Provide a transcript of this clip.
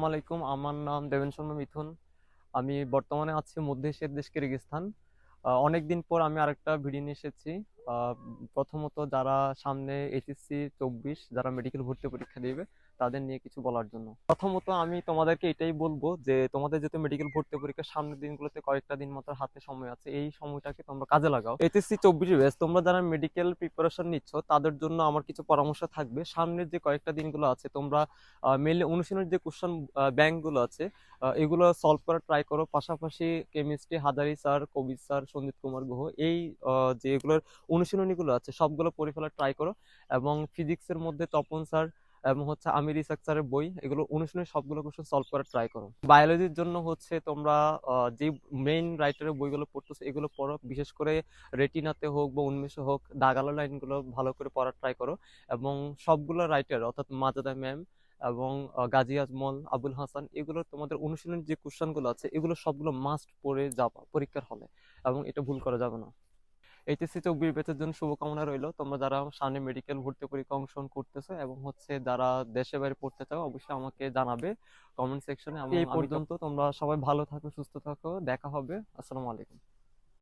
আসসালামু আলাইকুম। আমার নাম দেবেন শর্মা মিথুন। আমি বর্তমানে আছি মধ্য এশিয়ার দেশ কিরগিজস্তান। অনেকদিন পর আমি আরেকটা ভিডিও নিয়ে এসেছি। আহ, প্রথমত যারা সামনে এইচএসসি 24 যারা মেডিকেল ভর্তি পরীক্ষা দিবে তাদের নিয়ে কিছু বলার জন্য। প্রথমত আমি তোমাদেরকে এটাই বলবো যে তোমাদের যেহেতু মেডিকেল ভর্তি পরীক্ষার সামনের দিনগুলোতে কয়েকটা দিন মাত্র হাতে সময় আছে, এই সময়টাকে তোমরা কাজে লাগাও। এইচএসসি 24 ব্যাচ তোমরা যারা মেডিকেল প্রিপারেশন নিচ্ছ তাদের জন্য আমার কিছু পরামর্শ থাকবে। সামনের যে কয়েকটা দিনগুলো আছে তোমরা মেনলি অনুশীলনের যে কোশ্চেন ব্যাংকগুলো আছে এগুলো সলভ করার ট্রাই করো। পাশাপাশি কেমিস্ট্রি হাজারি স্যার, কবির স্যার, সঞ্জিত কুমার গুহ এই যে এগুলোর অনুশীলনীগুলো আছে সবগুলো পড়ে ফেলার ট্রাই করো। এবং ফিজিক্সের মধ্যে তপন স্যার এবং হচ্ছে আমির ইসাক স্যারের বই, এগুলো অনুশীলনী সবগুলো কোশ্চেন সলভ করার ট্রাই করো। বায়োলজির জন্য হচ্ছে তোমরা যে মেইন রাইটারের বইগুলো পড়তেছো এগুলো পড়ো, বিশেষ করে রেটিনাতে হোক বা উন্মেষে হোক দাগালো লাইনগুলো ভালো করে পড়ার ট্রাই করো। এবং সবগুলো রাইটার অর্থাৎ মাজেদা ম্যাম এবং গাজী আজমল, আবুল হাসান, এগুলো তোমাদের অনুশীলনের যে কোশ্চেন গুলো আছে এগুলো সবগুলো মাস্ট পড়ে যাবা পরীক্ষার হলে, এবং এটা ভুল করা যাবে না। এইচএসসি 24 ব্যাচের জন্য শুভকামনা রইলো। তোমরা যারা সামনে মেডিকেল ভর্তি পরীক্ষা অংশগ্রহণ করতেছো এবং হচ্ছে যারা দেশে বাইরে পড়তে চাও অবশ্যই আমাকে জানাবে কমেন্ট সেকশনে। এই পর্যন্ত তোমরা সবাই ভালো থাকো, সুস্থ থাকো, দেখা হবে। আসসালামু আলাইকুম।